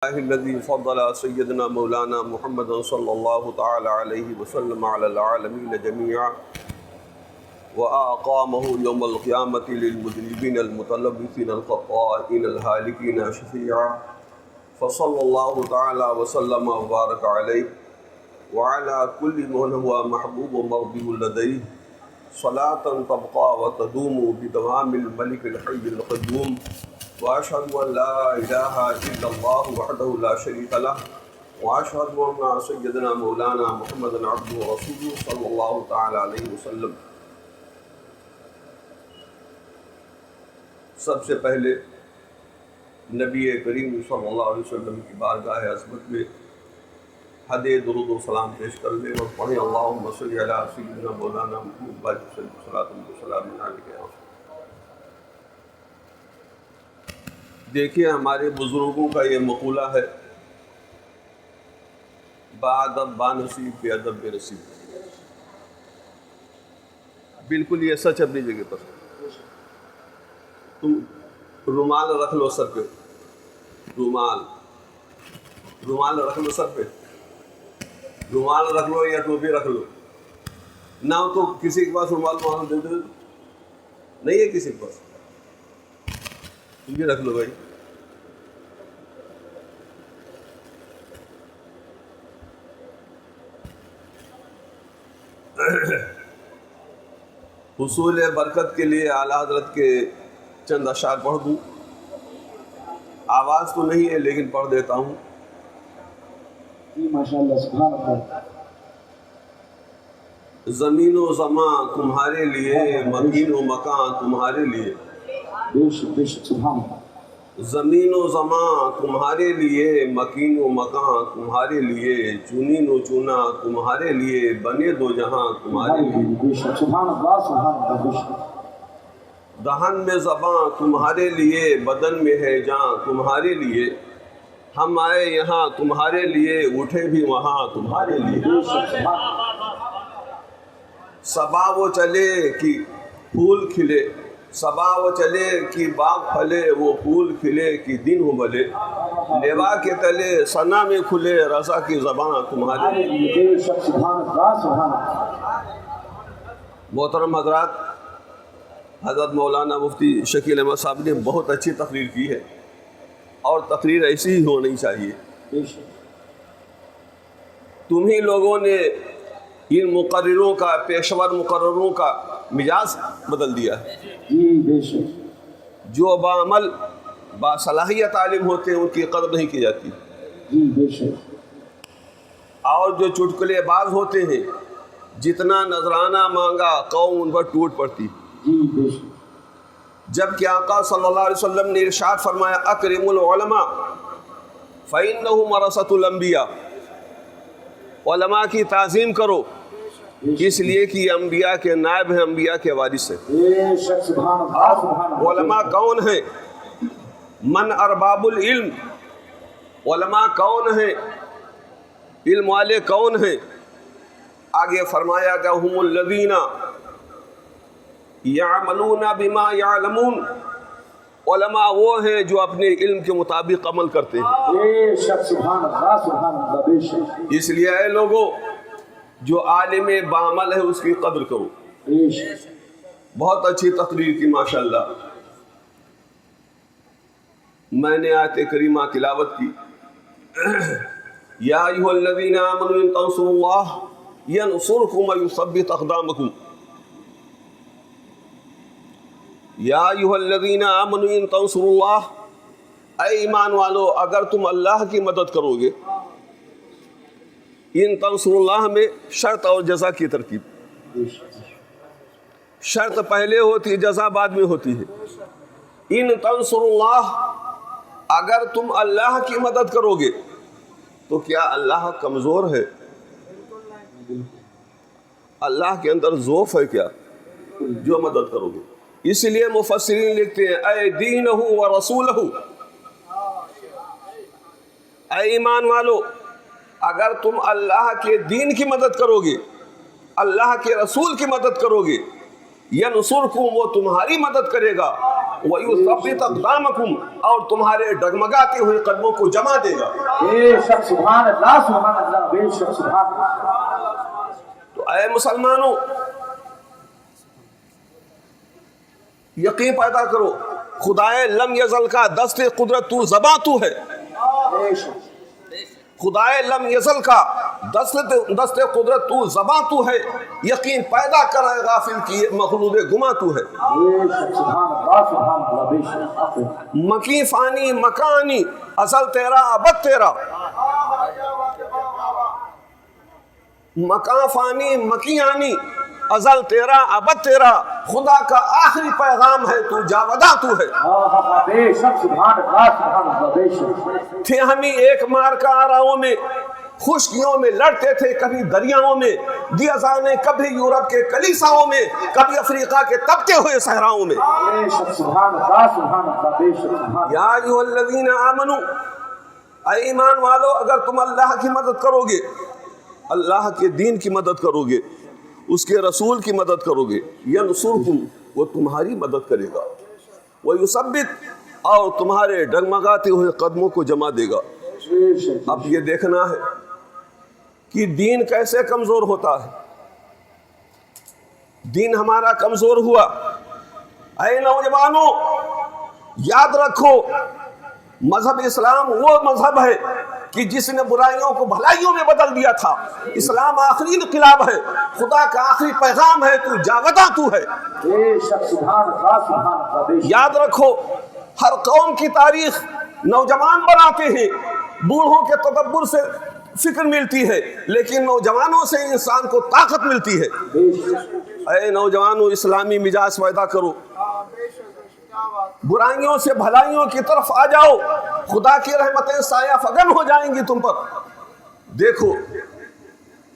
الذي فضل سيدنا مولانا محمد صلى الله تعالى عليه وسلم على العالمين جميعا وأقامه يوم القيامة للمذنبين المتلبسين الخطائين الهالكين شفيعا فصلى الله تعالى وسلم وبارك عليه وعلى كل من هو محبوب ومرضي لديه صلاة تبقى وتدوم بدوام الملك الحي القيوم وأشهد أن لا إله إلا الله وحده لا شريك له وأشهد أن سيدنا مولانا محمد عبده ورسوله صلى الله تعالى عليه وسلم۔ سب سے پہلے نبی کریم صلی اللہ علیہ وسلم کی بارگاہ عظمت میں حد درود و سلام پیش کر لیں اور پڑھیں اللہم صلی علی سیدنا مولانا محمد صلی اللہ علیہ وسلم۔ دیکھیے ہمارے بزرگوں کا یہ مقولہ ہے بادب بانصیب بے ادب بے نصیب، بالکل یہ سچ اپنی جگہ پر۔ تم رومال رکھ لو سر پہ، رومال رکھ لو سر پہ، رومال رکھ لو یا ٹوپی رکھ لو، نہ ہو تو کسی کے پاس رومال دے دو، نہیں ہے کسی کے پاس یہ رکھ لو بھائی۔ حصول برکت کے لیے اعلیٰ حضرت کے چند اشعار پڑھ دوں، آواز تو نہیں ہے لیکن پڑھ دیتا ہوں۔ ماشاءاللہ سبحان اللہ۔ زمین و زمان تمہارے لیے، مکین و مکان تمہارے لیے، بے شک سبحان اللہ۔ زمین و زمان تمہارے لیے، مکین و مکان تمہارے لیے، چنین و چنا تمہارے لیے، بنے دو جہاں تمہارے لیے، بے شک سبحان اللہ سبحان اللہ۔ بے شک دہن میں زباں تمہارے لیے، بدن میں ہے جاں تمہارے لیے، ہم آئے یہاں تمہارے لیے، اٹھے بھی وہاں تمہارے لیے۔ بے شک سبحان اللہ۔ صبا وہ چلے کہ پھول کھلے، صبا وہ چلے کہ باغ پھلے، وہ پھول کھلے کہ دن ہو بھلے، لیوا کے تلے ثنا میں کھلے، رضا کی زباں تمہارے لیے۔ بے شک سبحان اللہ سبحان اللہ۔ محترم حضرات، حضرت مولانا مفتی شکیل احمد صاحب نے بہت اچھی تقریر کی ہے اور تقریر ایسی ہی ہونی چاہیے۔ بے شک تم ہی لوگوں نے ان مقرروں کا، پیشور مقرروں کا مزاج بدل دیا ہے۔ جی بے شک۔ جو بعمل باصلاحیت عالم ہوتے ہیں ان کی قدر نہیں کی جاتی، جی بے شک۔ اور جو چٹکلے باز ہوتے ہیں جتنا نذرانہ مانگا قوم ان پر ٹوٹ پڑتی۔ جی بے شک۔ جبکہ آقا صلی اللہ علیہ وسلم نے ارشاد فرمایا اکرم العلماء فإنهم ورثۃ الانبیاء، علماء کی تعظیم کرو اس لیے کہ یہ انبیاء کے نائب ہیں، انبیاء کے وارث ہیں۔ بے شک سبحان اللہ سبحان اللہ۔ علماء کون ہیں؟ من ارباب العلم، علماء کون ہیں؟ علم والے کون ہیں؟ آگے فرمایا کہ ہم الذین یعملون بما یعلمون، علماء وہ ہیں جو اپنے علم کے مطابق عمل کرتے ہیں۔ بے شک سبحان اللہ سبحان اللہ۔ بے شک۔ اس لیے اے لوگوں جو عالم بعمل ہے اس کی قدر کرو۔ بے شک۔ بہت اچھی تقریر کی ماشاءاللہ۔ میں نے آیت کریمہ تلاوت کی، یا ایھا الذین آمنوا ان تنصروا اللہ ینصرکم ویثبت اقدامکم، یا ایھا الذین آمنوا ان تنصروا اللہ، اے ایمان والو اگر تم اللہ کی مدد کرو گے۔ ان تنصر اللہ میں شرط اور جزا کی ترکیب، شرط پہلے ہوتی جزا بعد میں ہوتی ہے۔ ان تنصر اللہ، اگر تم اللہ کی مدد کرو گے تو کیا اللہ کمزور ہے؟ اللہ کے اندر ضعف ہے کیا جو مدد کرو گے؟ اس لیے مفسرین لکھتے ہیں اے دینہ و رسولہ، اے ایمان والو اگر تم اللہ کے دین کی مدد کرو گے، اللہ کے رسول کی مدد کرو گے، ینصرکم وہ تمہاری مدد کرے گا، وَيُثَبِّتْ أَقْدَامَكُمْ اور تمہارے ڈگمگاتے ہوئے قدموں کو جما دے گا۔ بے شک سبحان اللہ، بے شک سبحان اللہ۔ تو اے مسلمانوں، یقین پیدا کرو، خدائے لم یزل کا دست قدرت تو زباں تو ہے، بے شک خدائے لم یزل کا دست قدرت تو زباں تو ہے، یقین پیدا کرے غافل کی مخلوق گماں تو ہے۔ بے شک سبحان اللہ، بے شک مکی فانی مکانی ازل تیرا ابد تیرا، مکان فانی مکیانی ازل تیرا ابد تیرا، خدا کا آخری پیغام ہے تو جاوداں تو ہے۔ بے شک سبحان اللہ، بے شک تھے ہمیں ایک مار کا آراؤں میں، خشکیوں میں لڑتے تھے کبھی دریاؤں میں، دیازانے کبھی یورپ کے کلیساؤں میں، کبھی افریقہ کے تپتے ہوئے صحراؤں میں۔ بے شک سبحان اللہ، بے شک سبحان یا ایھا الذین آمنوا، اے ایمان والو، اگر تم اللہ کی مدد کرو گے، اللہ کے دین کی مدد کرو گے، اس کے رسول کی مدد کرو گے، ینصرکم، وہ تمہاری مدد کرے گا، ویثبت، اور تمہارے ڈگمگاتے ہوئے قدموں کو جما دے گا۔ اللہ۔ اب یہ دیکھنا ہے کہ دین کیسے کمزور ہوتا ہے۔ دین ہمارا کمزور ہوا۔ اے نوجوانوں، یاد رکھو، مذہب اسلام وہ مذہب ہے کہ جس نے برائیوں کو بھلائیوں میں بدل دیا تھا۔ اسلام آخری انقلاب ہے، خدا کا آخری پیغام ہے، تو جاوداں تو ہے۔ بے شک سبحان اللہ، بے شک یاد رکھو، ہر قوم کی تاریخ نوجوان بناتے ہیں، بوڑھوں کے تدبر سے فکر ملتی ہے، لیکن نوجوانوں سے انسان کو طاقت ملتی ہے۔ بے شک اے نوجوانوں، اسلامی مزاج پیدا کرو، برائیوں سے بھلائیوں کی طرف آ جاؤ، خدا کی رحمتیں سایہ فگن ہو جائیں گی تم پر۔ دیکھو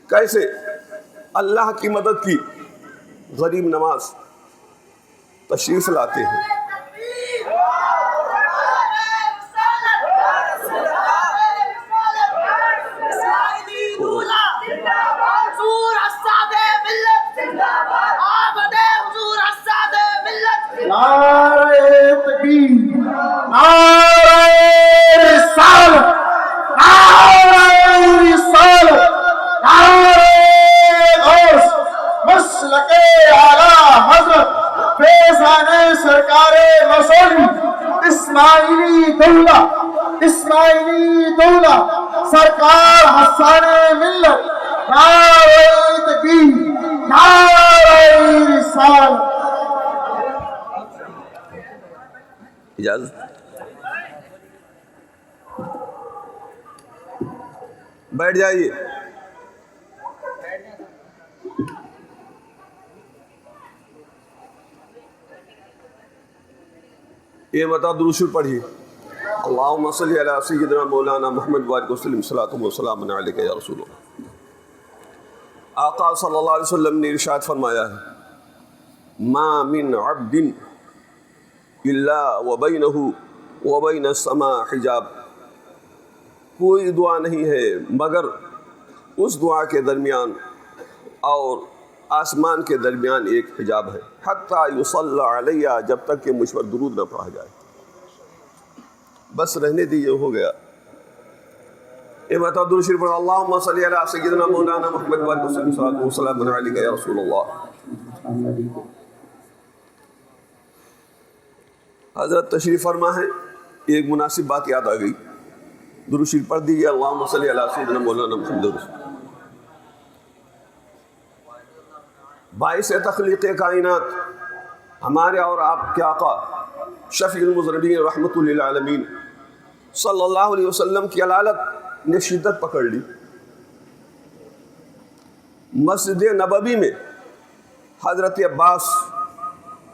کیسے اللہ کی مدد کی غریب نواز تشریف لاتے ہیں۔ نعرہ تکبیر، نعرہ رسالت، نعرہ رسالت، نعرہ غوث، مسلک اعلیٰ حضرت فیضان سرکار رسولی اسماعیلی دولہ، اسماعیلی دولہ سرکار حسان ملت، نعرہ تکبیر، نعرہ رسالت۔ اجازت، بیٹھ جائیے۔ یہ بتا درود شریف پڑھیے۔ اللہم صلی علی سیدنا مولانا محمد وآلہ وسلم، صلاۃ و سلام علیک یا رسول اللہ۔ آقا صلی اللہ علیہ وسلم نے ارشاد فرمایا ہے، ما من عبد الا وبینہ وبین السماء حجاب، کوئی دعا نہیں ہے مگر اس دعا کے درمیان اور آسمان کے درمیان ایک حجاب ہے، حتیٰ یصلی علیہ، جب تک کہ مجھ پر درود نہ پڑھا جائے۔ بس رہنے دیجیے، ہو گیا۔ یہ بتا درود شریف پڑھو، اللہم صلی علی سیدنا مولانا محمد وآلہ وسلم، صلاۃ و سلام علیک یا رسول اللہ۔ حضرت تشریف فرما ہے، ایک مناسب بات یاد آ گئی، درود شریف پڑھ دیجیے، اللہم صلی علی سیدنا مولانا محمد رسول اللہ۔ باعث تخلیق کائنات ہمارے اور آپ کے آقا شفیع المذنبین رحمۃ للعالمین صلی اللہ علیہ وسلم کی علالت نے شدت پکڑ لی۔ مسجد نبوی میں حضرت عباس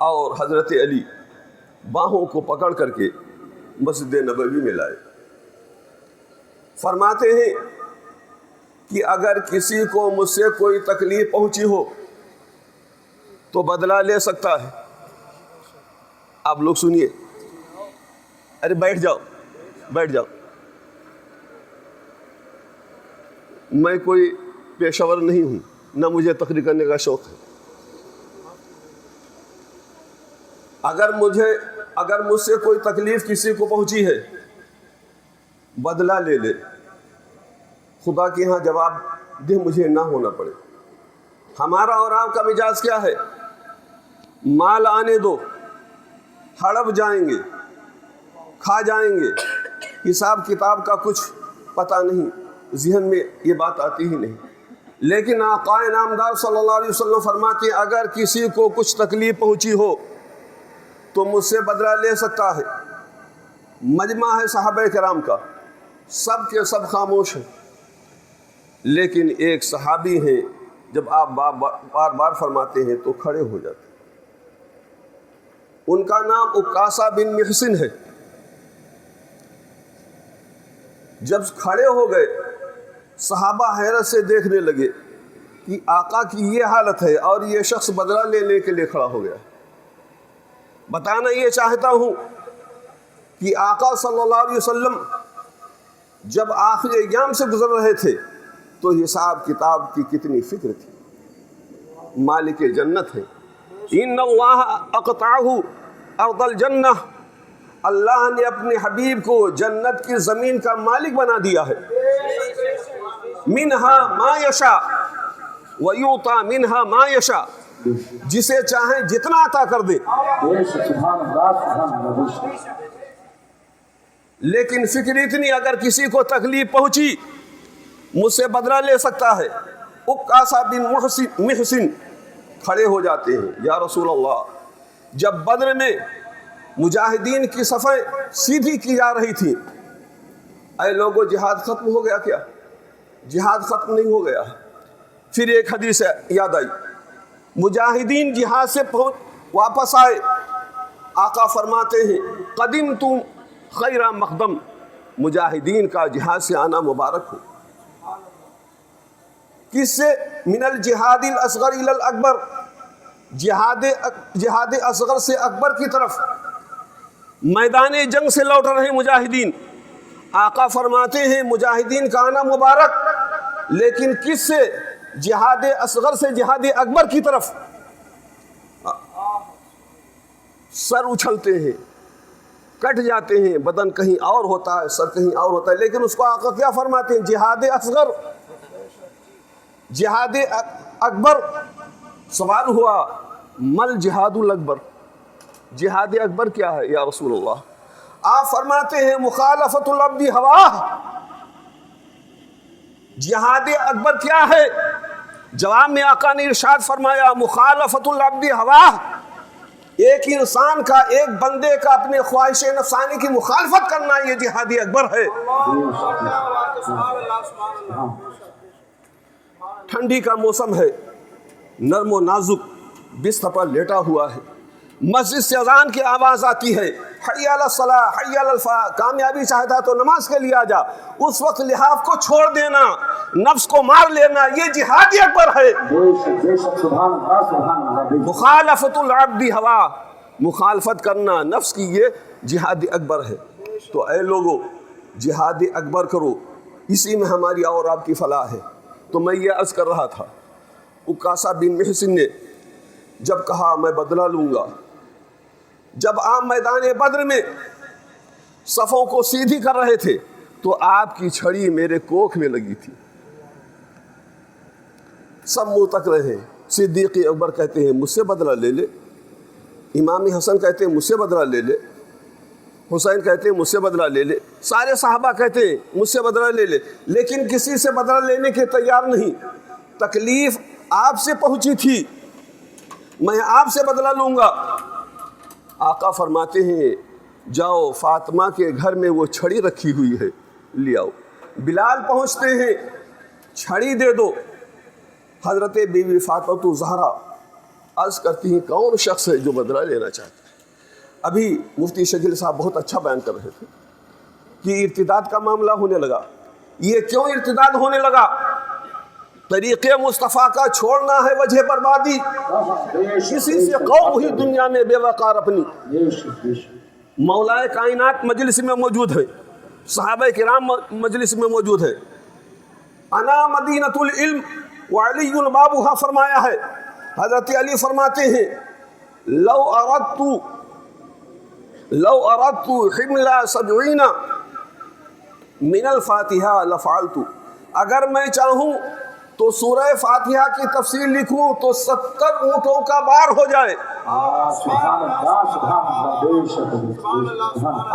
اور حضرت علی باہوں کو پکڑ کر کے مسجد نبوی میں لائے۔ فرماتے ہیں کہ اگر کسی کو مجھ سے کوئی تکلیف پہنچی ہو تو بدلہ لے سکتا ہے۔ آپ لوگ سنیے، ارے بیٹھ جاؤ، بیٹھ جاؤ۔ میں کوئی پیشہ ور نہیں ہوں، نہ مجھے تقریر کرنے کا شوق ہے۔ اگر مجھ سے کوئی تکلیف کسی کو پہنچی ہے بدلہ لے لے، خدا کے ہاں جواب دہ مجھے نہ ہونا پڑے۔ ہمارا اور آپ کا مزاج کیا ہے؟ مال آنے دو، ہڑپ جائیں گے، کھا جائیں گے، حساب کتاب کا کچھ پتہ نہیں، ذہن میں یہ بات آتی ہی نہیں۔ لیکن آقا نامدار صلی اللہ علیہ وسلم فرماتے ہیں اگر کسی کو کچھ تکلیف پہنچی ہو تو مجھ سے بدلہ لے سکتا ہے۔ مجمع ہے صحابہ کرام کا، سب کے سب خاموش ہیں، لیکن ایک صحابی ہیں جب آپ بار بار فرماتے ہیں تو کھڑے ہو جاتے ہیں۔ ان کا نام عکاشہ بن محصن ہے۔ جب کھڑے ہو گئے صحابہ حیرت سے دیکھنے لگے کہ آقا کی یہ حالت ہے اور یہ شخص بدلہ لینے کے لیے کھڑا ہو گیا۔ بتانا یہ چاہتا ہوں کہ آقا صلی اللہ علیہ وسلم جب آخری ایام سے گزر رہے تھے تو حساب کتاب کی کتنی فکر تھی۔ مالک جنت ہے، ان اللہ اقطعہ ارض الجنہ، اللہ نے اپنے حبیب کو جنت کی زمین کا مالک بنا دیا ہے۔ منہا ما یشاء ویعطی منہا ما یشاء، جسے چاہیں جتنا عطا کر دے۔ سبحان اللہ سبحان اللہ۔ لیکن فکر اتنی اگر کسی کو تکلیف پہنچی مجھ سے بدلہ لے سکتا ہے۔ عکاشہ بن محصن کھڑے ہو جاتے ہیں، یا رسول اللہ جب بدر میں مجاہدین کی صفیں سیدھی کی جا رہی تھی، اے لوگوں جہاد ختم ہو گیا کیا؟ جہاد ختم نہیں ہو گیا۔ پھر ایک حدیث یاد آئی، مجاہدین جہاد سے واپس آئے، آقا فرماتے ہیں قدمتم خیر مقدم، مجاہدین کا جہاد سے آنا مبارک ہو۔ کس سے؟ من الجہاد الاصغر الی الاکبر، جہاد اصغر سے اکبر کی طرف میدان جنگ سے لوٹ رہے مجاہدین۔ آقا فرماتے ہیں مجاہدین کا آنا مبارک، لیکن کس سے؟ جہاد اصغر سے جہاد اکبر کی طرف۔ سر اچھلتے ہیں، کٹ جاتے ہیں، بدن کہیں اور ہوتا ہے، سر کہیں اور ہوتا ہے، لیکن اس کو آقا کیا فرماتے ہیں؟ جہاد اصغر، جہاد اکبر۔ سوال ہوا مل جہاد الاکبر، جہاد اکبر کیا ہے یا رسول اللہ؟ آپ فرماتے ہیں مخالفت العبد ہواہ۔ جہاد اکبر کیا ہے؟ جواب میں آقا نے ارشاد فرمایا مخالفت العبد ہواہ، ایک انسان کا، ایک بندے کا اپنے خواہش نفسانی کی مخالفت کرنا، یہ جہاد اکبر ہے۔ ٹھنڈی کا موسم ہے، نرم و نازک بستر پر لیٹا ہوا ہے، مسجد سے اذان کی آواز آتی ہے، حی علی الصلاۃ حی علی الفلاح، کامیابی چاہتا تو نماز کے لیے آ جا۔ اس وقت لحاف کو چھوڑ دینا، نفس کو مار لینا، یہ جہاد اکبر ہے۔ سبحان اللہ سبحان اللہ۔ مخالفت العبد ہوا، مخالفت کرنا نفس کی، یہ جہاد اکبر ہے۔ تو اے لوگو جہاد اکبر کرو، اسی میں ہماری اور آپ کی فلاح ہے۔ تو میں یہ عرض کر رہا تھا، عکاشہ بن محصن نے جب کہا میں بدلہ لوں گا، جب آپ میدان بدر میں صفوں کو سیدھی کر رہے تھے تو آپ کی چھڑی میرے کوکھ میں لگی تھی۔ سب منہ تک رہے، صدیق اکبر کہتے ہیں مجھ سے بدلہ لے لے، امام حسن کہتے ہیں مجھ سے بدلہ لے لے، حسین کہتے ہیں مجھ سے بدلہ لے لے، سارے صحابہ کہتے ہیں مجھ سے بدلہ لے لے، لیکن کسی سے بدلہ لینے کے تیار نہیں۔ تکلیف آپ سے پہنچی تھی، میں آپ سے بدلہ لوں گا۔ آقا فرماتے ہیں جاؤ فاطمہ کے گھر میں وہ چھڑی رکھی ہوئی ہے لے آؤ۔ بلال پہنچتے ہیں، چھڑی دے دو۔ حضرت بی بی فاطمہ زہرا عرض کرتی ہیں کون شخص ہے جو بدلہ لینا چاہتا ہے؟ ابھی مفتی شکیل صاحب بہت اچھا بیان کر رہے تھے کہ ارتداد کا معاملہ ہونے لگا۔ یہ کیوں ارتداد ہونے لگا؟ طریقے مصطفیٰ کا چھوڑنا ہے وجہ بربادی، کسی سے قوم ہوئی دنیا میں بے وقار اپنی۔ مولا کائنات مجلس میں موجود ہے، صحابہ کرام مجلس میں موجود ہے۔ انا مدینۃ العلم وعلی بابها فرمایا ہے۔ حضرت علی فرماتے ہیں لو اردت لو اردت حمل 70 من الفاتحہ لفعلت، اگر میں چاہوں تو سورہ فاتحہ کی تفسیر لکھوں تو 70 اونٹوں کا بار ہو جائے۔ سبحان اللہ سبحان اللہ، بے شک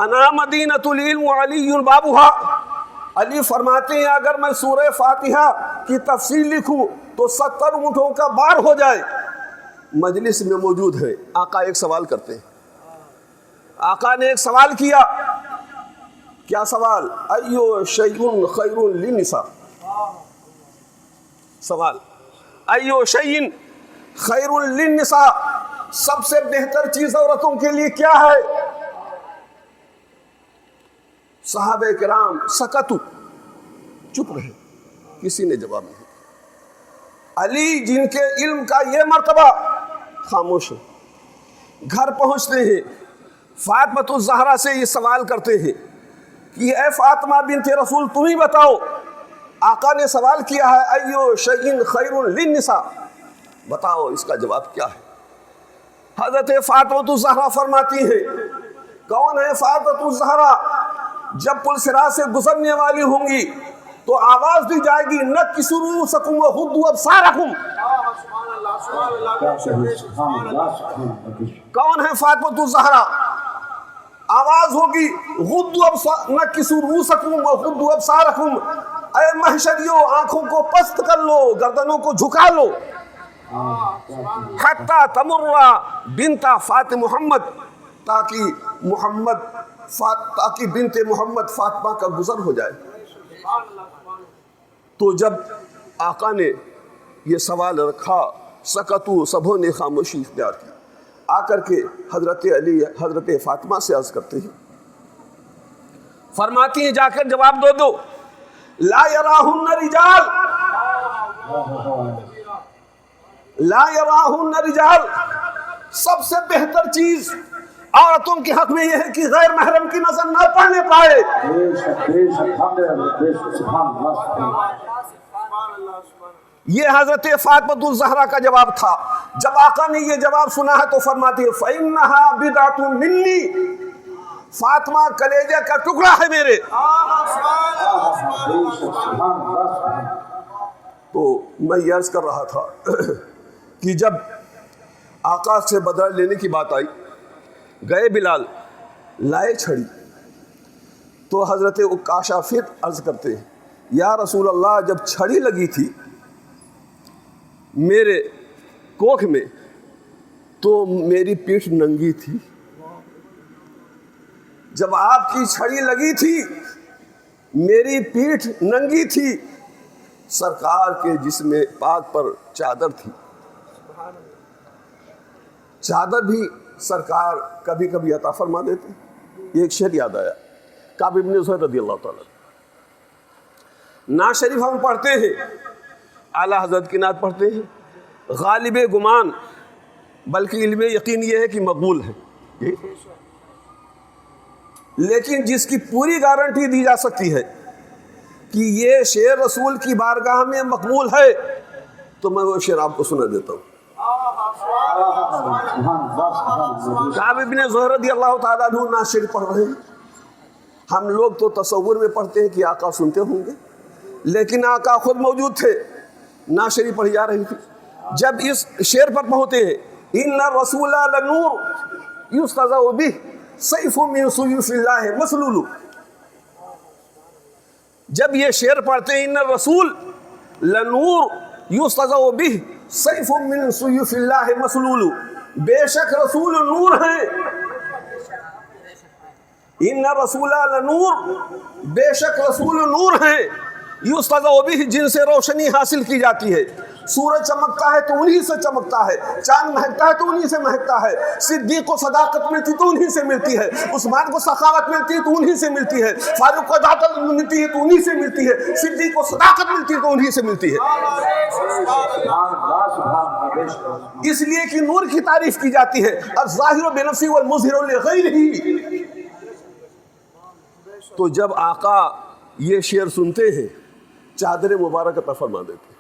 انا مدینۃ العلم علی بابها، علی فرماتے ہیں اگر میں سورہ فاتحہ کی تفسیر لکھوں تو 70 اونٹوں کا بار ہو جائے۔ مجلس میں موجود ہے، آقا ایک سوال کرتے ہیں۔ آقا نے ایک سوال کیا، کیا سوال؟ ایو شیء خیر للنساء، سوال ایو شیء خیر للنساء، سب سے بہتر چیز عورتوں کے لیے کیا ہے؟ صحابہ کرام سکتو، چپ رہے، کسی نے جواب نہیں۔ علی جن کے علم کا یہ مرتبہ، خاموش ہے۔ گھر پہنچتے ہیں، فاطمہ الزہرا سے یہ سوال کرتے ہیں کہ اے فاطمہ بنت رسول تم ہی بتاؤ، آقا نے سوال کیا ہے ایو شیء خیر للنساء، بتاؤ اس کا جواب کیا ہے؟ حضرت فاطمہ الزہرا فرماتی ہے، کون ہے فاطمہ الزہرا؟ جب پل صراط سے گزرنے والی ہوں گی تو آواز دی جائے گی نکسوا رؤوسکم وغضوا ابصارکم۔ کون ہے فاطمہ الزہرا؟ آواز ہوگی نکسوا رؤوسکم وغضوا ابصارکم، اے محشریو آنکھوں کو پست کر لو، گردنوں کو جھکا لو۔ حتی تمر بنت فاطمہ محمد، تاکہ بنت محمد فاطمہ کا گزر ہو جائے۔ تو جب آقا نے یہ سوال رکھا، سکتو، سبھوں نے خاموشی اختیار کی۔ آ کر کے حضرت علی حضرت فاطمہ سے عرض کرتے ہیں، فرماتی ہیں جا کر جواب دو لا یراہن رجال، لا یراہن رجال، سب سے بہتر چیز عورتوں کے حق میں یہ ہے کہ غیر محرم کی نظر نہ پڑنے پائے۔ یہ حضرت فاطمہ الزہرا کا جواب تھا۔ جب آقا نے یہ جواب سنا ہے تو فرماتے ہیں فَإِنَّهَا بِضْعَةٌ مِّنِّي، فاطمہ کلیجے کا ٹکڑا ہے میرے۔ تو میں یہ عرض کر رہا تھا کہ جب آقا سے بدلہ لینے کی بات آئی، گئے بلال، لائے چھڑی، تو حضرت عکاشہ پھر عرض کرتے ہیں یا رسول اللہ جب چھڑی لگی تھی میرے کوکھ میں تو میری پیٹھ ننگی تھی، جب آپ کی چھڑی لگی تھی میری پیٹھ ننگی تھی، سرکار کے جسم پاک پر چادر تھی، چادر بھی سرکار کبھی کبھی عطا فرما دیتے۔ ایک شعر یاد آیا، کعب بن زہر رضی اللہ تعالیٰ، نعت شریف ہم پڑھتے ہیں، اعلیٰ حضرت کی نعت پڑھتے ہیں، غالب گمان بلکہ علم یقین یہ ہے کہ مقبول ہے، لیکن جس کی پوری گارنٹی دی جا سکتی ہے کہ یہ شعر رسول کی بارگاہ میں مقبول ہے، تو میں وہ شعر آپ کو سنا دیتا ہوں۔ کعب بن زہر رضی اللہ تعالیٰ عنہ نعت شریف پڑھ رہے ہیں، ہم لوگ تو تصور میں پڑھتے ہیں کہ آقا سنتے ہوں گے، لیکن آقا خود موجود تھے، نعت شریف پڑھی جا رہی تھی۔ جب اس شعر پر پہنچتے ہیں ان الرسول لنور یستضاء بہ سیف من سیوف اللہ مسلول، جب یہ شعر پڑھتے ہیں ان الرسول لنور یستضاء بہ سیف من سیوف اللہ مسلول، بے شک رسول نور ہیں، ان الرسول لنور، بے شک رسول نور ہیں، یستضاء بہ جن سے روشنی حاصل کی جاتی ہے، سورج چمکتا ہے تو انہی سے چمکتا ہے، چاند مہکتا ہے تو انہی سے مہکتا ہے، صدیق کو صداقت ملتی تو انہی سے ملتی ہے، عثمان کو سخاوت ملتی ہے تو انہی سے ملتی ہے، فاروق کو عدالت ملتی ہے تو انہی سے ملتی ہے، صدیق کو صداقت ملتی ہے تو انہی سے ملتی ہے۔ اس لیے کہ نور کی تعریف کی جاتی ہے، الظاہر بنفسہ والمظہر لغیرہ۔ تو جب آقا یہ شعر سنتے ہیں چادر مبارک عطا فرما دیتے،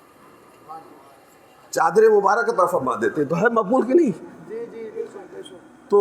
چادر مبارک عطا فرما دیتے، تو ہے مقبول کہ نہیں؟ تو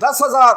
10,000,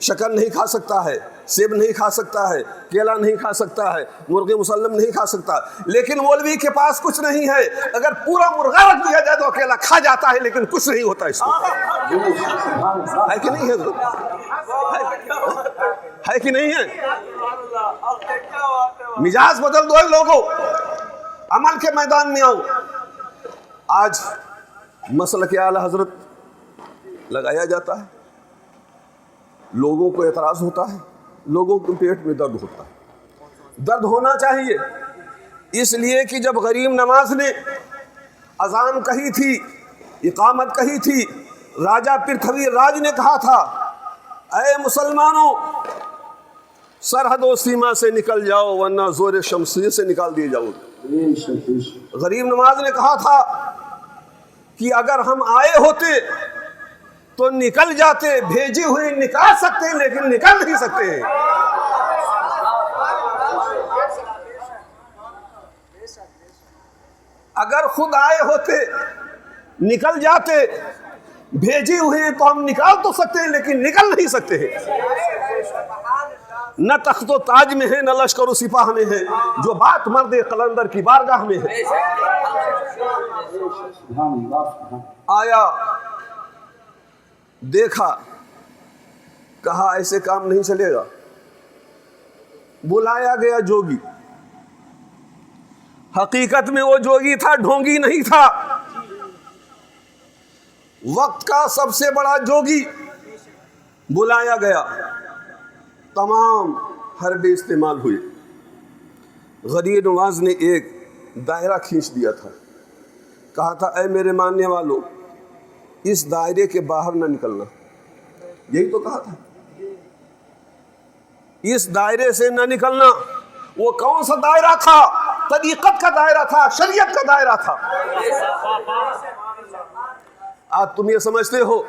شکر نہیں کھا سکتا ہے، سیب نہیں کھا سکتا ہے، کیلا نہیں کھا سکتا ہے، مرغ مسلم نہیں کھا سکتا، لیکن مولوی کے پاس کچھ نہیں ہے، اگر پورا مرغا رکھ دیا جائے تو اکیلا کھا جاتا ہے لیکن کچھ نہیں ہوتا اس کو، ہے کہ نہیں ہے؟ ہے کہ نہیں ہے؟ مزاج بدل دو لوگوں، عمل کے میدان میں آؤ۔ آج مسلک اعلی حضرت لگایا جاتا ہے، لوگوں کو اعتراض ہوتا ہے، لوگوں کے پیٹ میں درد ہوتا ہے۔ درد ہونا چاہیے، اس لیے کہ جب غریب نواز نے اذان کہی تھی، اقامت کہی تھی، راجہ پرتھوی راج نے کہا تھا اے مسلمانوں سرحد و سیما سے نکل جاؤ ورنہ زور شمشیر سے نکال دیے جاؤ۔ غریب نواز نے کہا تھا کہ اگر ہم آئے ہوتے تو نکل جاتے، بھیجے ہوئے نکال سکتے ہیں لیکن نکل نہیں سکتے ہیں۔ اگر خود آئے ہوتے نکل جاتے، بھیجے ہوئے تو ہم نکال تو سکتے ہیں لیکن نکل نہیں سکتے ہیں۔ نہ تخت و تاج میں ہے، نہ لشکر و سپاہ میں ہے، جو بات مرد قلندر کی بارگاہ میں ہے۔ آیا، دیکھا، کہا ایسے کام نہیں چلے گا، بلایا گیا جوگی۔ حقیقت میں وہ جوگی تھا، ڈھونگی نہیں تھا، وقت کا سب سے بڑا جوگی بلایا گیا۔ تمام حربے استعمال ہوئے، غریب نواز نے ایک دائرہ کھینچ دیا تھا، کہا تھا اے میرے ماننے والوں اس دائرے کے باہر نہ نکلنا، یہی تو کہا تھا، اس دائرے سے نہ نکلنا۔ وہ کون سا دائرہ تھا؟ طریقت کا دائرہ تھا، شریعت کا دائرہ تھا۔ آج تم یہ سمجھتے ہو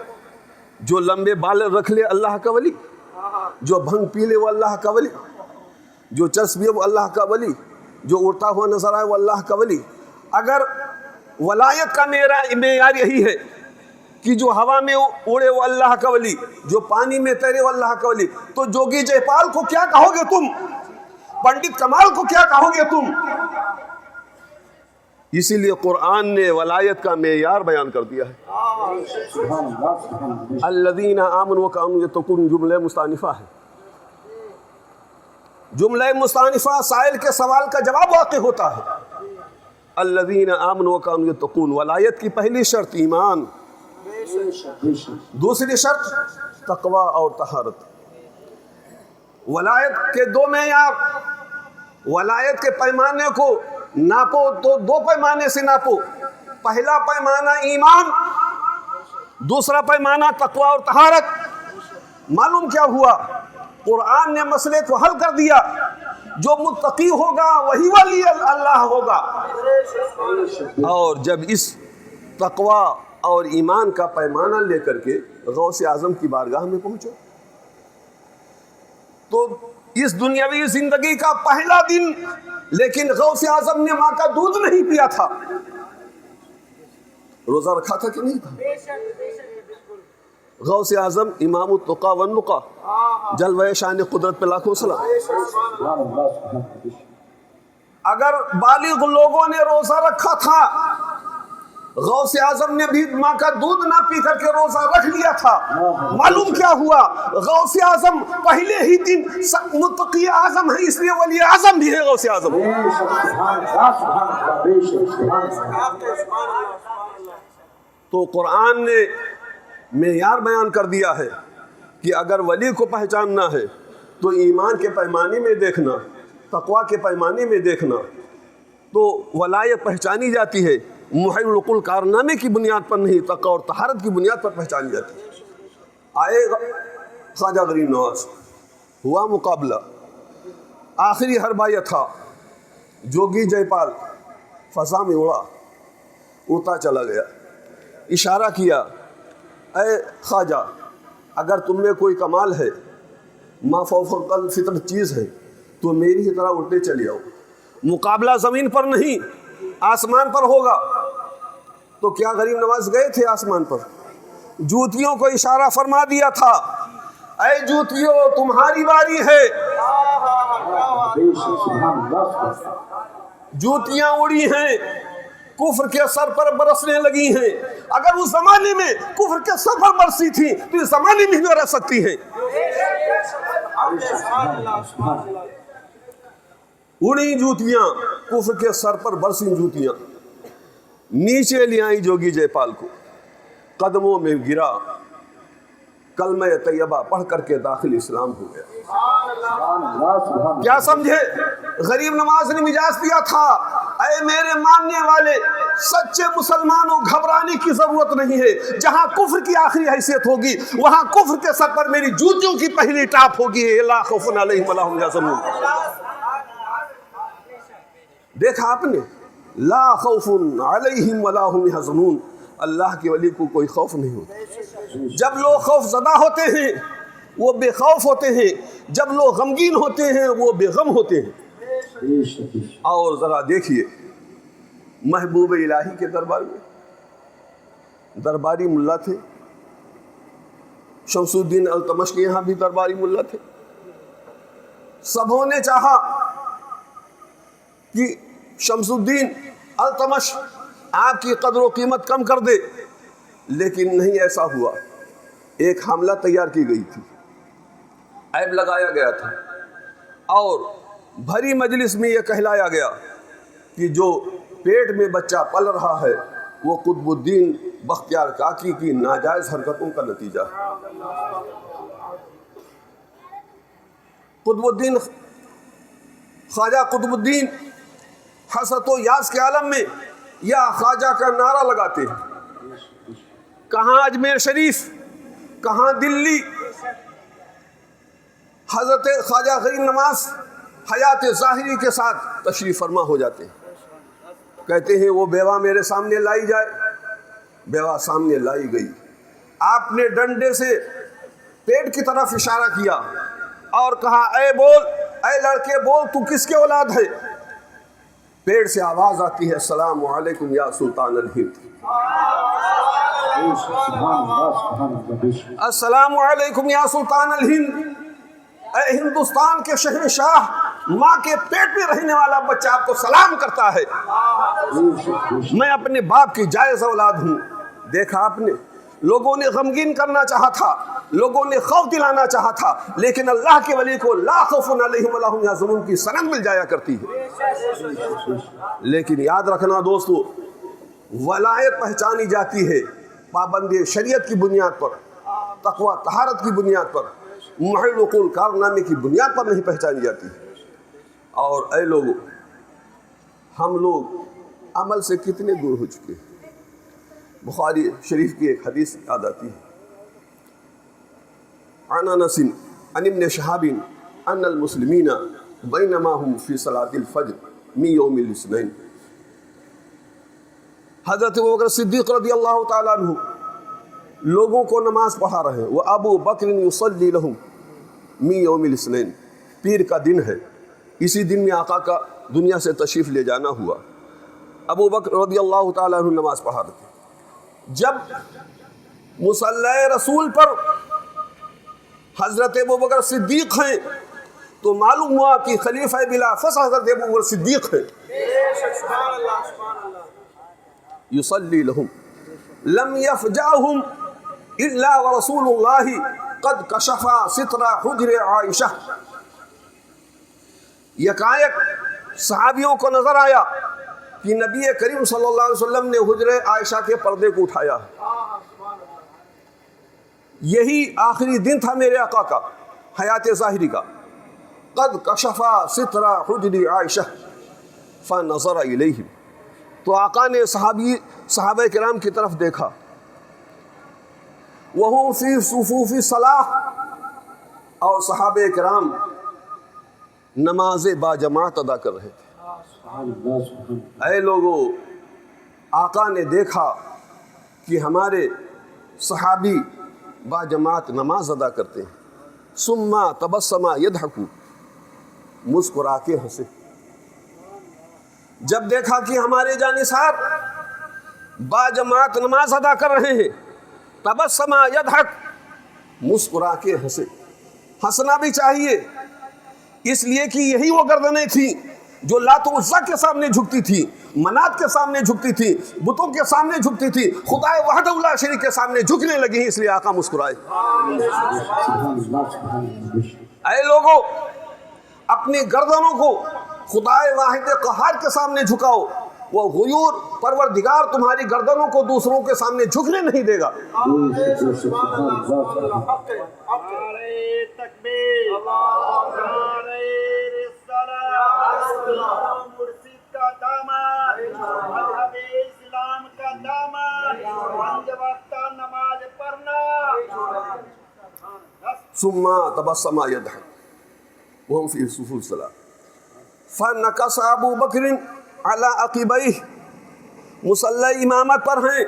جو لمبے بال رکھ لے اللہ کا ولی، جو بھنگ پی لے وہ اللہ کا ولی، جو چسبے وہ اللہ کا ولی، جو اڑتا ہوا نظر آئے وہ اللہ کا ولی۔ اگر ولایت کا معیار یہی ہے کہ جو ہوا میں اڑے وہ اللہ کا ولی، جو پانی میں تیرے وہ اللہ کا ولی، تو جوگی جے پال کو کیا کہو گے تم؟ پنڈت کمال کو کیا کہو گے تم؟ اسی لیے قرآن نے ولایت کا معیار بیان کر دیا ہے۔ الذین آمنوا وکانوا یتقون جملہ مستانفہ ہے، جملہ مستانفہ سائل کے سوال کا جواب واقع ہوتا ہے۔ الذین آمنوا وکانوا یتقون، ولایت کی پہلی شرط ایمان، دوسری شرط تقوی اور طہارت۔ ولایت کے دو معیار، ولایت کے پیمانے کو ناپو تو دو پیمانے سے ناپو، پہلا پیمانہ ایمان، دوسرا پیمانہ تقوی اور طہارت۔ معلوم کیا ہوا؟ قرآن نے مسئلے کو حل کر دیا، جو متقی ہوگا وہی ولی اللہ ہوگا۔ اور جب اس تقوی اور ایمان کا پیمانہ لے کر کے غوث اعظم کی بارگاہ میں پہنچو تو اس دنیاوی زندگی کا پہلا دن، لیکن غوث اعظم نے ماں کا دودھ نہیں پیا تھا، روزہ رکھا تھا کہ نہیں تھا؟ غوث اعظم امام التقا والنقا، جلوہ شان قدرت پہ لاکھوں سلام۔ اگر بالغ لوگوں نے روزہ رکھا تھا، غوث اعظم نے بھی ماں کا دودھ نہ پی کر کے روزہ رکھ لیا تھا۔ معلوم کیا ہوا؟ غوث اعظم پہلے ہی دن متقی اعظم ہے، اس لیے ولی اعظم بھی ہے غوث اعظم۔ تو قرآن نے معیار بیان کر دیا ہے کہ اگر ولی کو پہچاننا ہے تو ایمان کے پیمانے میں دیکھنا، تقوی کے پیمانے میں دیکھنا، تو ولایت پہچانی جاتی ہے محی العقول کارنامے کی بنیاد پر نہیں، تقوی اور طہارت کی بنیاد پر پہچانی جاتی ہے۔ آئے خواجہ غریب نواز، ہوا مقابلہ، آخری حربہ یہ تھا، جوگی جے پال فضا میں اڑتا چلا گیا، اشارہ کیا اے خواجہ اگر تم میں کوئی کمال ہے، ما فوق الفطر چیز ہے، تو میری ہی طرح اڑتے چلے آؤ۔ مقابلہ زمین پر نہیں، آسمان پر ہوگا۔ تو کیا غریب نواز گئے تھے آسمان پر؟ جوتیوں کو اشارہ فرما دیا تھا اے جوتیو تمہاری باری ہے. سبحان اللہ. جوتیاں اڑی ہیں, کفر کے سر پر برسنے لگی ہیں. اگر اس زمانے میں کفر کے سر پر برسی تھی تو اس زمانے میں بھی برس سکتی ہیں. اڑی جوتیاں, کفر کے سر پر برسی جوتیاں, نیچے لے آئی جوگی جے پال کو, قدموں میں گرا, کلمہ طیبہ پڑھ کر کے داخل اسلام ہو گیا. کیا سمجھے؟ غریب نواز نے مجاز دیا تھا, اے میرے ماننے والے سچے مسلمانوں, گھبرانے کی ضرورت نہیں ہے. جہاں کفر کی آخری حیثیت ہوگی وہاں کفر کے سر پر میری جوتیوں کی پہلی ٹاپ ہوگی. لا خوف علیہم ولا هم یحزنون. دیکھا آپ نے, لا خوف علیہم ولا هم یحزنون. اللہ کے ولی کو کوئی خوف نہیں ہوتا. جب لوگ خوف زدہ ہوتے ہیں وہ بے خوف ہوتے ہیں, جب لوگ غمگین ہوتے ہیں وہ بے غم ہوتے ہیں. اور ذرا دیکھیے محبوب الہی کے دربار میں درباری ملا تھے, شمس الدین التمش کے یہاں بھی درباری ملا تھے. سبوں نے چاہا کہ شمس الدین التمش آپ کی قدر و قیمت کم کر دے, لیکن نہیں ایسا ہوا. ایک حملہ تیار کی گئی تھی, عیب لگایا گیا تھا, اور بھری مجلس میں یہ کہلایا گیا کہ جو پیٹ میں بچہ پل رہا ہے وہ قطب الدین بختیار کاکی کی ناجائز حرکتوں کا نتیجہ ہے. قطب الدین خواجہ قطب الدین حسرت و یاس کے عالم میں یا خواجہ کا نعرہ لگاتے ہیں. کہاں اجمیر شریف, کہاں دلی. حضرت خواجہ غریب نواز حیات ظاہری کے ساتھ تشریف فرما ہو جاتے ہیں. کہتے ہیں وہ بیوہ میرے سامنے لائی جائے. بیوہ سامنے لائی گئی. آپ نے ڈنڈے سے پیٹ کی طرف اشارہ کیا اور کہا, اے بول, اے لڑکے بول, تو کس کے اولاد ہے؟ پیڑ سے آواز آتی ہے, السلام علیکم یا سلطان الہند. السلام علیکم یا سلطان الہند. اے ہندوستان کے شہنشاہ, ماں کے پیٹ میں رہنے والا بچہ آپ کو سلام کرتا ہے. میں اپنے باپ کی جائز اولاد ہوں. دیکھا آپ نے, لوگوں نے غمگین کرنا چاہا تھا, لوگوں نے خوف دلانا چاہا تھا, لیکن اللہ کے ولی کو لا خوف علیہم ولا هم یحزنون کی سند مل جایا کرتی ہے. لیکن یاد رکھنا دوستو, ولایت پہچانی جاتی ہے پابندی شریعت کی بنیاد پر, تقوی طہارت کی بنیاد پر, محل وقول کارنامے کی بنیاد پر نہیں پہچانی جاتی. اور اے لوگوں, ہم لوگ عمل سے کتنے دور ہو چکے ہیں. بخاری شریف کی ایک حدیث یاد آتی ہے, عن انس عن ابن شہاب ان المسلمین بینما هم فی صلاة الفجر من یوم الاثنین. حضرت ابوبکر صدیق رضی اللہ تعالیٰ عنہ لوگوں کو نماز پڑھا رہے ہیں. وہ ابو بکر یصلی لہم من یوم الاثنین, پیر کا دن ہے, اسی دن میں آقا کا دنیا سے تشریف لے جانا ہوا. ابو بکر رضی اللہ تعالیٰ عنہ نماز پڑھا رہے تھے. جب مصلی رسول پر حضرت ابوبکر صدیق ہیں تو معلوم ہوا کہ خلیفہ بلا فصل حضرت ابوبکر صدیق ہیں. یصلی لہم لم یفجعہم الا ورسول اللہ قد کشفا ستر حجر عائشہ. یکایک صحابیوں کو نظر آیا کہ نبی کریم صلی اللہ علیہ وسلم نے حجر عائشہ کے پردے کو اٹھایا. یہی آخری دن تھا میرے آقا کا حیات ظاہری کا. قد کشفا ستر حجر عائشہ فنظر الیہم, تو آقا نے صحابہ کرام کی طرف دیکھا. وہم فی صفوف الصلاۃ, اور صحابہ کرام نماز با جماعت ادا کر رہے تھے. اے لوگو, آقا نے دیکھا کہ ہمارے صحابی با جماعت نماز ادا کرتے ہیں. ثم تبسم یضحک, مسکرا کے ہنسے. جب دیکھا کہ ہمارے جانثار با جماعت نماز ادا کر رہے ہیں, تبسم یضحک, مسکرا کے ہنسے. ہنسنا بھی چاہیے، اس لیے کہ یہی وہ گردنیں تھیں جو لات و عزا کے سامنے جھکتی تھی، منات کے سامنے جھکتی تھی، بتوں کے سامنے جھکتی تھی، خدا وحدہ لا شریک کے سامنے جھکنے لگی ہیں، اس لیے آقا مسکرائے۔ اے لوگوں، اپنی گردنوں کو خدا واحد قہار کے سامنے جھکاؤ، وہ غیور پروردگار تمہاری گردنوں کو دوسروں کے سامنے جھکنے نہیں دے گا۔ ثم تبسم يضحك وهم في صفوف الصلاة فنكص ابو بکر علی عقبیہ، مصلی امامت پر ہیں،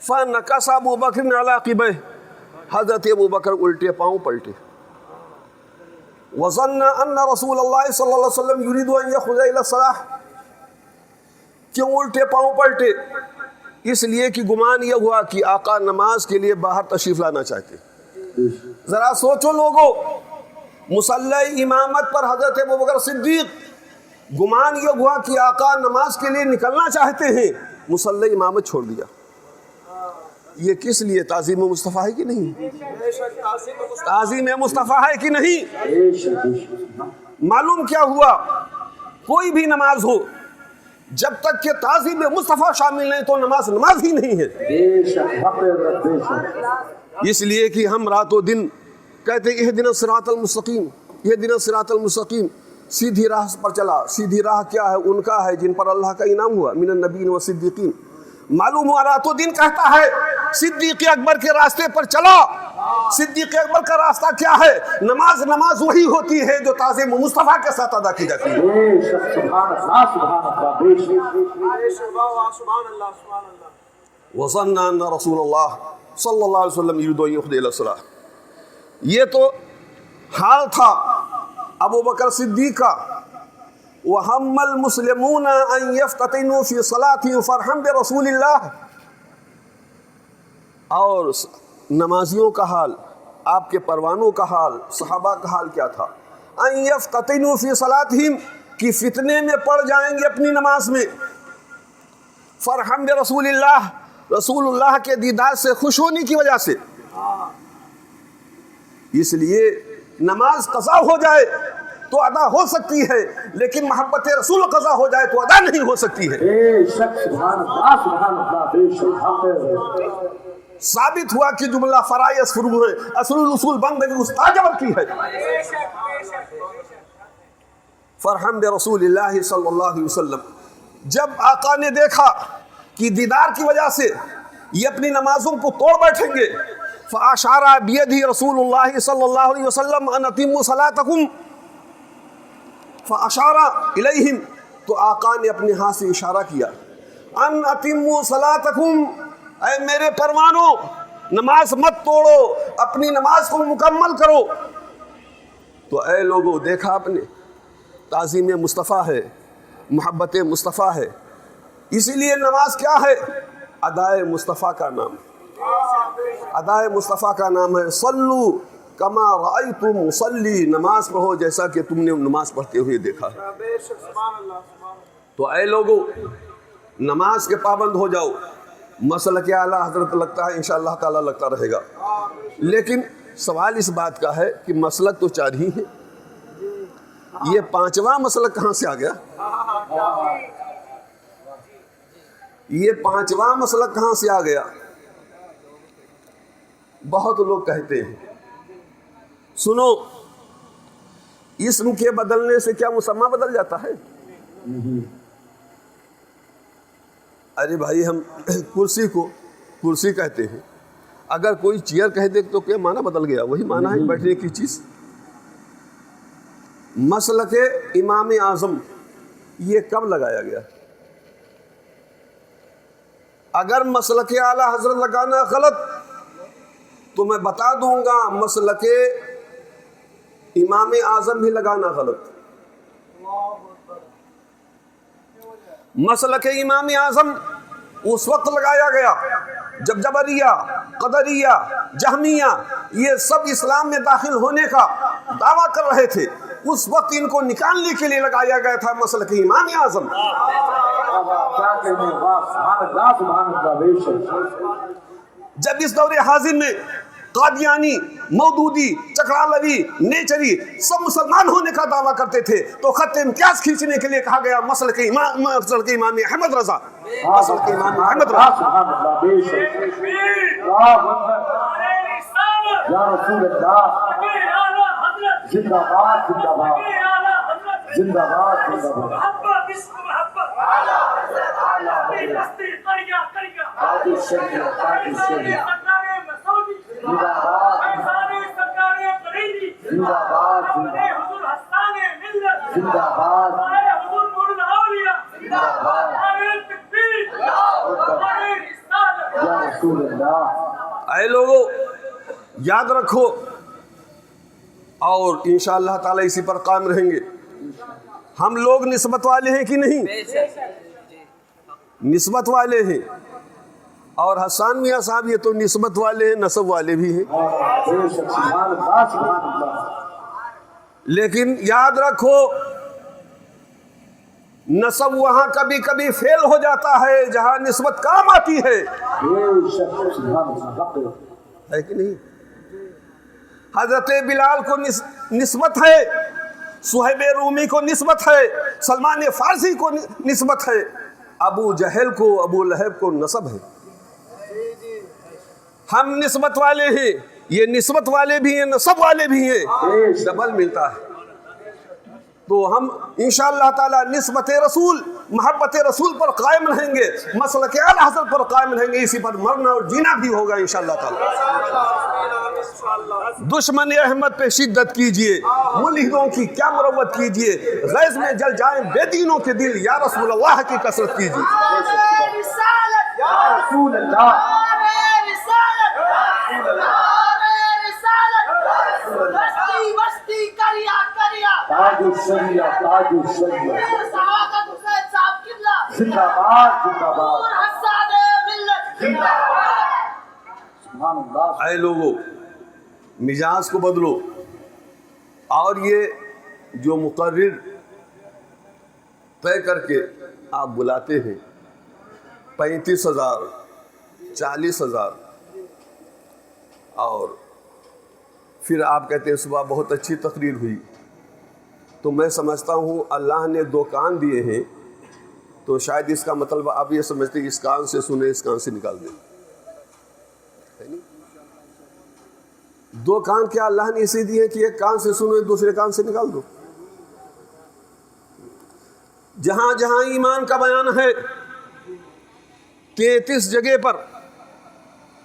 فنکص ابو بکر علی عقبیہ، حضرت ابو بکر الٹے پاؤں پلٹے، وظن ان رسول اللہ صلی اللہ علیہ وسلم یرید ان یخرج الی الصلاۃ، کیوں الٹے پاؤں پلٹے؟ اس لیے کہ گمان یہ ہوا کہ آقا نماز کے لیے باہر تشریف لانا چاہتے۔ ذرا سوچو لوگو، مصلی امامت پر حضرت ابو بکر صدیق، گمان یہ ہوا کہ آقا نماز کے لیے نکلنا چاہتے ہیں، مصلی امامت چھوڑ دیا۔ یہ کس لیے؟ تعظیم مصطفیٰ ہے کہ نہیں؟ تعظیم مصطفیٰ ہے کہ نہیں؟ معلوم کیا ہوا؟ کوئی بھی نماز ہو، جب تک کہ تعظیم مصطفیٰ شامل نہیں تو نماز نماز ہی نہیں ہے۔ اس لیے کہ ہم رات و دن کہتے ہیں اہدنا الصراط المستقیم، اہدنا الصراط المستقیم، سیدھی راہ پر چلا۔ سیدھی راہ کیا ہے؟ ان کا ہے جن پر اللہ کا انعام ہوا، من النبیین والصدیقین۔ معلوم ہوا رات و دن کہتا ہے صدیق اکبر کے راستے پر چلا۔ صدیق اکبر کا راستہ کیا ہے؟ نماز نماز وہی ہوتی ہے جو تعظیم مصطفیٰ کے ساتھ ادا کی جاتی ہے۔ وظن ان رسول اللہ صلی اللہ علیہ وسلم یرید ان یخرج الی الصلاۃ، یہ تو حال تھا ابو بکر صدیق کا۔ وہم المسلمون ان یفتتنوا فی صلاتهم فرحا برسول اللہ، اور نمازیوں کا حال، آپ کے پروانوں کا حال، صحابہ کا حال کیا تھا؟ ان یفتتنوا فی صلاتهم، کہ فتنے میں پڑ جائیں گے اپنی نماز میں، فرحا برسول اللہ، رسول اللہ کے دیدار سے خوش ہونے کی وجہ سے۔ اس لیے نماز قضا ہو جائے تو ادا ہو سکتی ہے، لیکن محبت رسول قضا ہو جائے تو ادا نہیں ہو سکتی ہے۔ ثابت ہوا کہ جملہ فرائض فرو ہے، اصل الاصول بندگی استاجر کی ہے۔ فرحم برسول اللہ صلی اللہ علیہ وسلم، جب آقا نے دیکھا کہ دیدار کی وجہ سے یہ اپنی نمازوں کو توڑ بیٹھیں گے، فاشار بیدہ رسول اللہ صلی اللہ علیہ وسلم ان اتموا صلاتکم، فاشار الیہم، تو آقا نے اپنے ہاتھ سے اشارہ کیا، ان اتموا صلاتکم، اے میرے پروانوں نماز مت توڑو، اپنی نماز کو مکمل کرو۔ تو اے لوگوں، دیکھا آپ نے، تعظیم مصطفیٰ ہے، محبت مصطفیٰ ہے، اسی لیے نماز کیا ہے؟ ادائے مصطفیٰ کا نام، ادائے مصطفیٰ کا نام ہے۔ صلو کما رأیتم مصلی، نماز پڑھو جیسا کہ تم نے نماز پڑھتے ہوئے دیکھا ہے۔ تو اے لوگو، نماز کے پابند ہو جاؤ۔ مسلک اعلیٰ حضرت لگتا ہے، انشاءاللہ تعالیٰ لگتا رہے گا، لیکن سوال اس بات کا ہے کہ مسلک تو چار ہی ہیں، یہ پانچواں مسلک کہاں سے آ گیا؟ یہ پانچواں مسلک کہاں سے آ گیا؟ بہت لوگ کہتے ہیں، سنو، اسم کے بدلنے سے کیا مسمى بدل جاتا ہے؟ ارے بھائی، ہم کرسی کو کرسی کہتے ہیں، اگر کوئی چیئر کہہ دے تو کیا معنی بدل گیا؟ وہی معنی ہے بیٹھنے کی چیز۔ مسلک امام اعظم یہ کب لگایا گیا؟ اگر مسلک اعلیٰ حضرت لگانا غلط تو میں بتا دوں گا مسلک امام اعظم بھی لگانا غلط۔ مسلک امام اعظم اس وقت لگایا گیا جب جبریہ، قدریہ، جہمیہ یہ سب اسلام میں داخل ہونے کا دعویٰ کر رہے تھے، اس وقت ان کو نکالنے کے لیے لگایا گیا تھا مسلک امام اعظم۔ جب اس دور حاضر میں قادیانی، مودودی، چکرالوی، نیچری سب مسلمان ہونے کا دعویٰ کرتے تھے، تو خط امتیاز کھینچنے کے لیے کہا گیا مسلک امام احمد رضا، مسلک امام احمد رضا۔ یا رسول اللہ، زندہ باد زندہ باد زندہ باد زندہ باد۔ اے لوگو یاد رکھو، اور انشاءاللہ تعالی اسی پر قائم رہیں گے۔ ہم لوگ نسبت والے ہیں کہ نہیں؟ نسبت والے ہیں، اور حسان میاں صاحب یہ تو نسبت والے ہیں، نسب والے بھی ہیں۔ لیکن یاد رکھو نسب وہاں کبھی کبھی فیل ہو جاتا ہے جہاں نسبت کام آتی ہے کہ نہیں؟ حضرت بلال کو نسبت ہے، صہیب رومی کو نسبت ہے، سلمان فارسی کو نسبت ہے، ابو جہل کو، ابو لہب کو نسب ہے۔ ہم نسبت والے ہیں، یہ نسبت والے بھی ہیں، نسب والے بھی ہیں، ڈبل ملتا ہے۔ تو ہم انشاءاللہ تعالی نسبت رسول، محبت رسول پر قائم رہیں گے، مسلک اعلی حضرت پر قائم رہیں گے، اسی پر مرنا اور جینا بھی ہوگا انشاءاللہ تعالی۔ دشمن احمد پہ شدت کیجئے، ملحدوں کی کیا مروت کیجئے، غیظ میں جل جائیں بے دینوں کے دل، یا رسول اللہ کی کثرت کیجئے۔ یا رسول اللہ، تاج الشریعہ، تاج الشریعہ، زندہ باد زندہ باد زندہ باد۔ سبحان اللہ۔ اے لوگو مزاج کو بدلو، اور یہ جو مقرر طے کر کے آپ بلاتے ہیں 35,000 40,000، اور پھر آپ کہتے ہیں صبح بہت اچھی تقریر ہوئی، تو میں سمجھتا ہوں اللہ نے 2 کان دیے ہیں، تو شاید اس کا مطلب آپ یہ سمجھتے ہیں اس کان سے سنے اس کان سے نکال دیں۔ 2 کان کیا اللہ نے اسی دیے کہ ایک کان سے سنو دوسرے کان سے نکال دو؟ جہاں جہاں ایمان کا بیان ہے 33 جگہ پر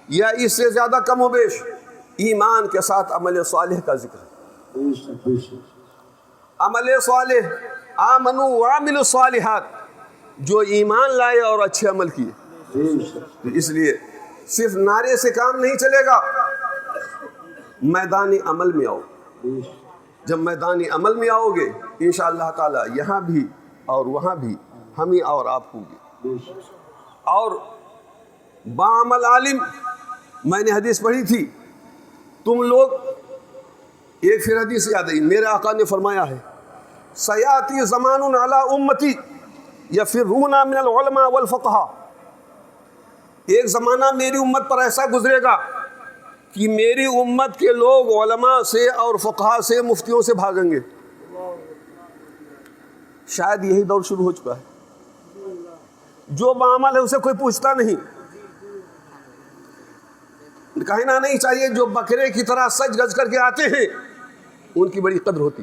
یا اس سے زیادہ کم و بیش ایمان کے ساتھ عمل صالح کا ذکر ہے۔ عمل صالح، آمنوا وعملوا الصالحات، جو ایمان لائے اور اچھے عمل کیے۔ تو اس لیے صرف نعرے سے کام نہیں چلے گا، میدانی عمل میں آؤ۔ جب میدانی عمل میں آؤ گے انشاءاللہ تعالی یہاں بھی اور وہاں بھی ہم ہی اور آپ ہوں گے۔ اور باعمل عالم، میں نے حدیث پڑھی تھی، تم لوگ، ایک پھر حدیث یاد آئی، میرے آقا نے فرمایا ہے سیاتی زمان علی امتی یفرون من العلماء والفقہاء، ایک زمانہ میری امت پر ایسا گزرے گا کہ میری امت کے لوگ علماء سے اور فقہاء سے، مفتیوں سے بھاگیں گے۔ شاید یہی دور شروع ہو چکا ہے، جو بعمل ہے اسے کوئی پوچھتا نہیں۔ کہنا نہیں چاہیے جو بکرے کی طرح سج گج کر کے آتے ہیں ان کی بڑی قدر ہوتی،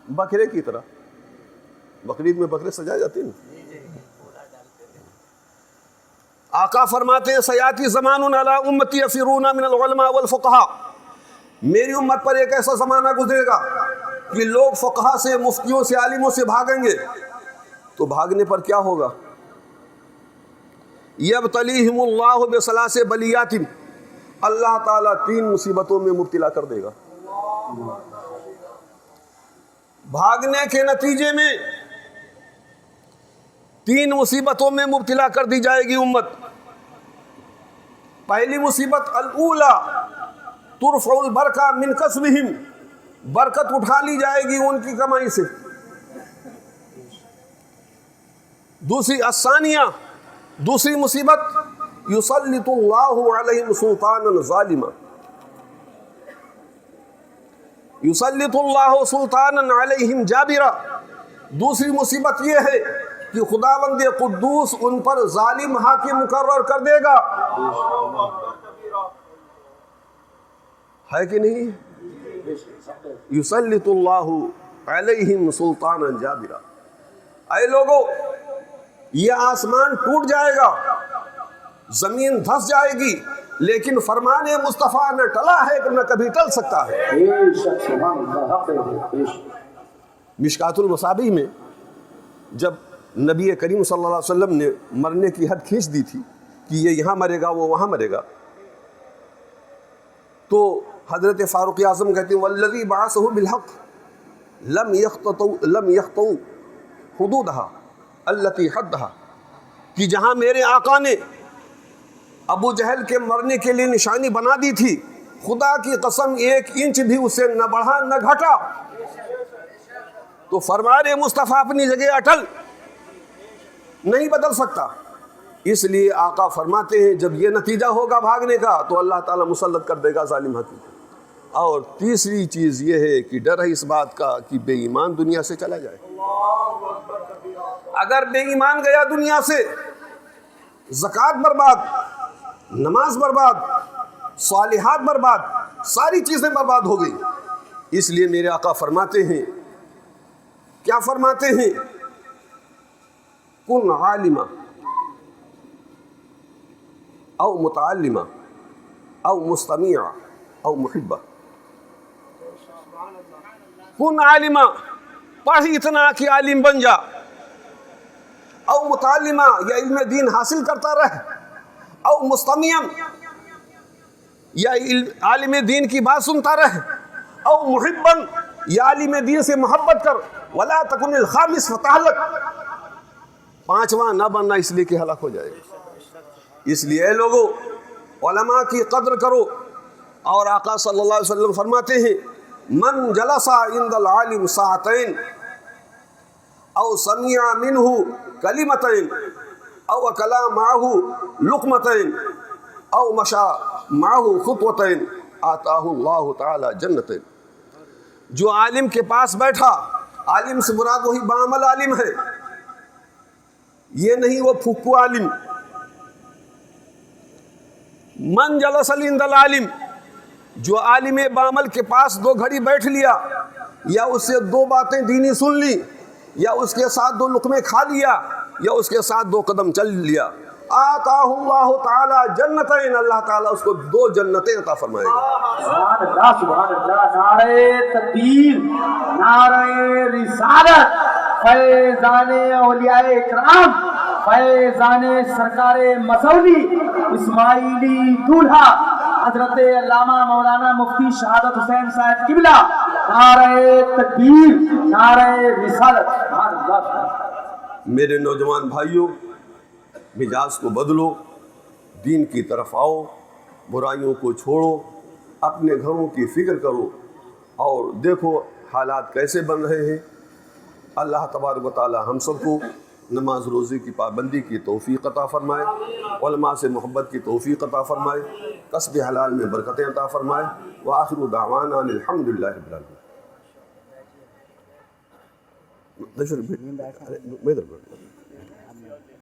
بکرے کی طرح، بقرعید میں بکرے سجائے جاتے ہیں۔ آقا فرماتے ہیں سیاتی زمان علی امتی یفرون من العلماء والفقہاء، میری امت پر ایک ایسا زمانہ گزرے گا کہ لوگ فقہاء سے، مفتیوں سے، عالموں سے بھاگیں گے۔ تو بھاگنے پر کیا ہوگا؟ یبتلیہم اللہ بثلاث بلیات، اللہ تعالیٰ 3 مصیبتوں میں مبتلا کر دے گا۔ بھاگنے کے نتیجے میں 3 مصیبتوں میں مبتلا کر دی جائے گی امت. پہلی مصیبت الاولا ترفع البرکہ من کسبہم، برکت اٹھا لی جائے گی ان کی کمائی سے. دوسری الثانیہ، دوسری مصیبت یسلط اللہ علیہم سلطانا ظالما، یسلط اللہ سلطانا علیہم جابرا. دوسری مصیبت یہ ہے کہ خداوند قدوس ان پر ظالم حاکم مقرر کر دے گا. ہے کہ نہیں؟ یسلط اللہ علیہم سلطانا جابرا. اے لوگو، یہ آسمان ٹوٹ جائے گا، زمین دھس جائے گی، لیکن فرمان مصطفیٰ نہ ٹلا ہے کہ نہ کبھی ٹل سکتا ہے. مشکات المصابیح میں جب نبی کریم صلی اللہ علیہ وسلم نے مرنے کی حد کھینچ دی تھی کہ یہ یہاں مرے گا وہ وہاں مرے گا، تو حضرت فاروق اعظم کہتے ہیں والذی بعثہ بالحق لم یخطئوا حدودها التي حدها، کہ جہاں میرے آقا نے ابو جہل کے مرنے کے لیے نشانی بنا دی تھی، خدا کی قسم 1 انچ بھی اسے نہ بڑھا نہ گھٹا. تو فرمان مصطفیٰ اپنی جگہ اٹل، نہیں بدل سکتا. اس لیے آقا فرماتے ہیں جب یہ نتیجہ ہوگا بھاگنے کا تو اللہ تعالیٰ مسلط کر دے گا ظالم حاکم. اور تیسری چیز یہ ہے کہ ڈر ہے اس بات کا کہ بے ایمان دنیا سے چلا جائے. اگر بے ایمان گیا دنیا سے، زکوٰۃ برباد، نماز برباد، صالحات برباد، ساری چیزیں برباد ہو گئی. اس لیے میرے آقا فرماتے ہیں، کیا فرماتے ہیں؟ کن عالما او متعلما او مستمعا او محبا. کن عالما، پڑھ اتنا کہ عالم بن جا، او متعلما یا علم دین حاصل کرتا رہ، او مستمعا یا عالم دین کی بات سنتا رہ، او محبا یا عالم دین سے محبت کر. ولا تکن الخامس فتہلک، 5واں نہ بننا اس لیے کہ ہلاک ہو جائے گا. اس لیے اے لوگو علماء کی قدر کرو. اور آقا صلی اللہ علیہ وسلم فرماتے ہیں من جلس عند العالم ساعتین او سمع منہ کلمتین او اکلا معہ لقمتین او مشا معہ خطوتین آتاہ اللہ تعالی جنتین. جو عالم کے پاس بیٹھا، عالم سے مراد وہی بعمل عالم ہے، یہ نہیں وہ پھکو عالم. من جلس عند العالم، جو عالم بعمل کے پاس 2 گھڑی بیٹھ لیا، یا اس سے 2 باتیں دینی سن لی، یا اس کے ساتھ 2 لقمے کھا لیا، یا اس کے ساتھ 2 قدم چل لیا، آتاہ اللہ تعالی جنتین، اللہ تعالیٰ اس کو 2 جنتیں عطا فرمائے گا. سبحان اللہ، سبحان اللہ. نعرہ تکبیر، نعرہ رسالت، فیضان اولیاء اکرام، فیضان سرکار مسعودی اسماعیلی دولہا حضرت علامہ مولانا مفتی شہادت حسین صاحب قبلہ. نعرہ تکبیر، نعرہ رسالت. سبحان اللہ. میرے نوجوان بھائیوں، مزاج کو بدلو، دین کی طرف آؤ، برائیوں کو چھوڑو، اپنے گھروں کی فکر کرو، اور دیکھو حالات کیسے بن رہے ہیں. اللہ تبارک و تعالی ہم سب کو نماز روزی کی پابندی کی توفیق عطا فرمائے، علماء سے محبت کی توفیق عطا فرمائے، کسب حلال میں برکتیں عطا فرمائے. وآخر دعوانا الحمدللہ رب العالمین.